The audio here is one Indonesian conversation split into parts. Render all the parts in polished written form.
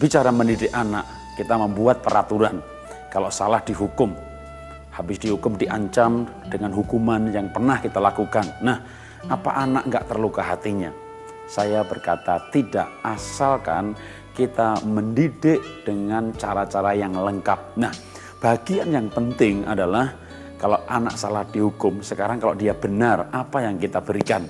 Berbicara mendidik anak, kita membuat peraturan. Kalau salah dihukum, habis dihukum diancam dengan hukuman yang pernah kita lakukan. Nah, apa anak nggak terluka hatinya? Saya berkata tidak, asalkan kita mendidik dengan cara-cara yang lengkap. Nah, bagian yang penting adalah kalau anak salah dihukum, sekarang kalau dia benar, apa yang kita berikan?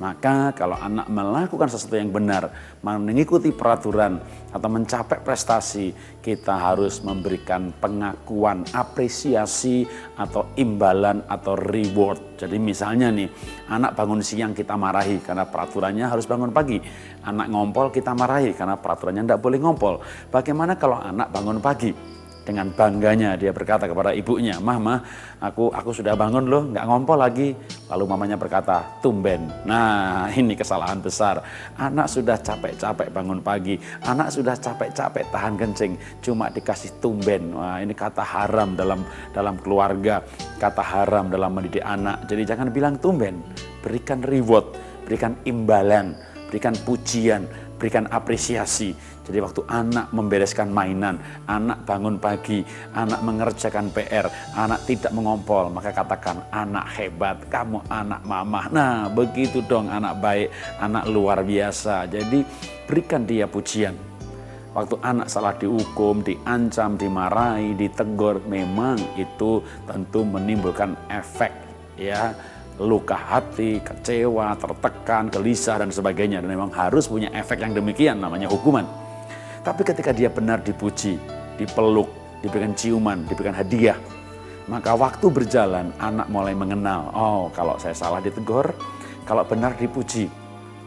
Maka kalau anak melakukan sesuatu yang benar, mengikuti peraturan atau mencapai prestasi, kita harus memberikan pengakuan, apresiasi atau imbalan atau reward. Jadi misalnya nih, anak bangun siang kita marahi karena peraturannya harus bangun pagi. Anak ngompol kita marahi karena peraturannya tidak boleh ngompol. Bagaimana kalau anak bangun pagi? Dengan bangganya dia berkata kepada ibunya, Mah, aku sudah bangun loh, nggak ngompol lagi. Lalu mamanya berkata, tumben. Nah, ini kesalahan besar. Anak sudah capek-capek bangun pagi, anak sudah capek-capek tahan kencing, cuma dikasih tumben. Wah, ini kata haram dalam keluarga, kata haram dalam mendidik anak. Jadi jangan bilang tumben, berikan reward, berikan imbalan, berikan pujian, berikan apresiasi. Jadi waktu anak membereskan mainan, anak bangun pagi, anak mengerjakan PR, anak tidak mengompol, maka katakan anak hebat, kamu anak mama. Nah, begitu dong anak baik, anak luar biasa. Jadi berikan dia pujian. Waktu anak salah dihukum, diancam, dimarahi, ditegur, memang itu tentu menimbulkan efek, ya, luka hati, kecewa, tertekan, gelisah dan sebagainya, dan memang harus punya efek yang demikian, namanya hukuman. Tapi ketika dia benar dipuji, dipeluk, diberikan ciuman, diberikan hadiah, maka waktu berjalan anak mulai mengenal, oh kalau saya salah ditegur, kalau benar dipuji,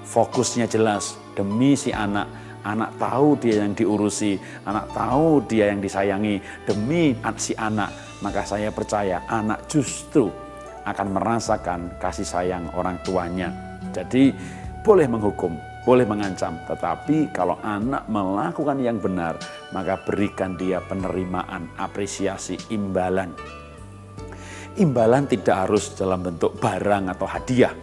fokusnya jelas demi si anak. Anak tahu dia yang diurusi, anak tahu dia yang disayangi demi si anak, maka saya percaya anak justru akan merasakan kasih sayang orang tuanya. Jadi boleh menghukum, boleh mengancam, tetapi kalau anak melakukan yang benar, maka berikan dia penerimaan, apresiasi, imbalan. Imbalan tidak harus dalam bentuk barang atau hadiah.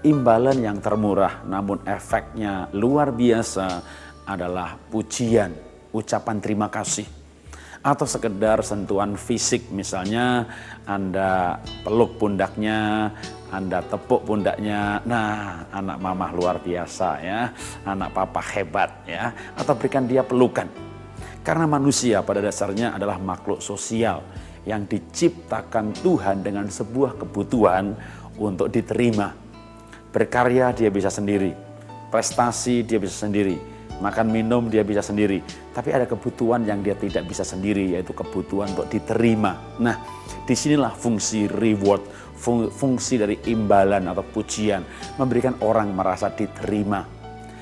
Imbalan yang termurah namun efeknya luar biasa adalah pujian, ucapan terima kasih. Atau sekedar sentuhan fisik, misalnya Anda peluk pundaknya, Anda tepuk pundaknya, nah anak mama luar biasa ya, anak papa hebat ya, atau berikan dia pelukan. Karena manusia pada dasarnya adalah makhluk sosial yang diciptakan Tuhan dengan sebuah kebutuhan untuk diterima. Berkarya dia bisa sendiri, prestasi dia bisa sendiri, makan minum dia bisa sendiri, tapi ada kebutuhan yang dia tidak bisa sendiri, yaitu kebutuhan untuk diterima. Nah, disinilah fungsi reward, fungsi dari imbalan atau pujian, memberikan orang merasa diterima.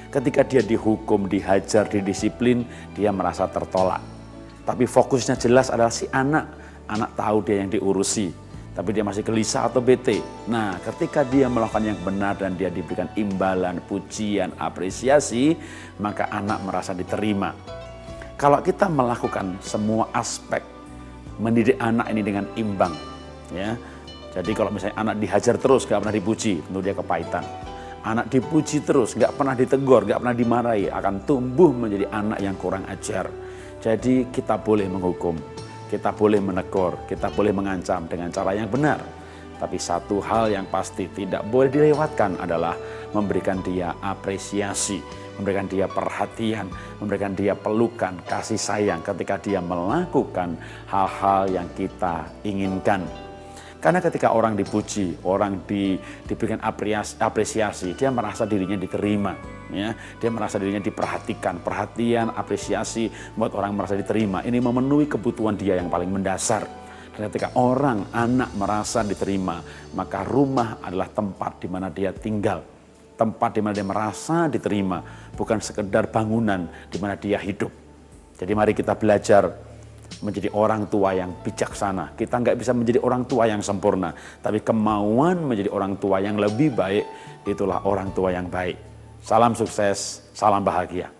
Ketika dia dihukum, dihajar, didisiplin, dia merasa tertolak. Tapi fokusnya jelas adalah si anak. Anak tahu dia yang diurusi, tapi dia masih gelisah atau bete. Nah, ketika dia melakukan yang benar dan dia diberikan imbalan, pujian, apresiasi, maka anak merasa diterima. Kalau kita melakukan semua aspek mendidik anak ini dengan imbang, ya. Jadi kalau misalnya anak dihajar terus, gak pernah dipuji, tentu dia kepahitan. Anak dipuji terus, gak pernah ditegur, gak pernah dimarahi, akan tumbuh menjadi anak yang kurang ajar. Jadi kita boleh menghukum, kita boleh menegur, kita boleh mengancam dengan cara yang benar. Tapi satu hal yang pasti tidak boleh dilewatkan adalah memberikan dia apresiasi, memberikan dia perhatian, memberikan dia pelukan, kasih sayang ketika dia melakukan hal-hal yang kita inginkan. Karena ketika orang dipuji, orang diberikan apresiasi, dia merasa dirinya diterima. Ya, dia merasa dirinya diperhatikan, perhatian, apresiasi membuat orang merasa diterima. Ini memenuhi kebutuhan dia yang paling mendasar. Dan ketika anak merasa diterima, maka rumah adalah tempat di mana dia tinggal, tempat di mana dia merasa diterima, bukan sekedar bangunan di mana dia hidup. Jadi mari kita belajar menjadi orang tua yang bijaksana. Kita nggak bisa menjadi orang tua yang sempurna, tapi kemauan menjadi orang tua yang lebih baik, itulah orang tua yang baik. Salam sukses, salam bahagia.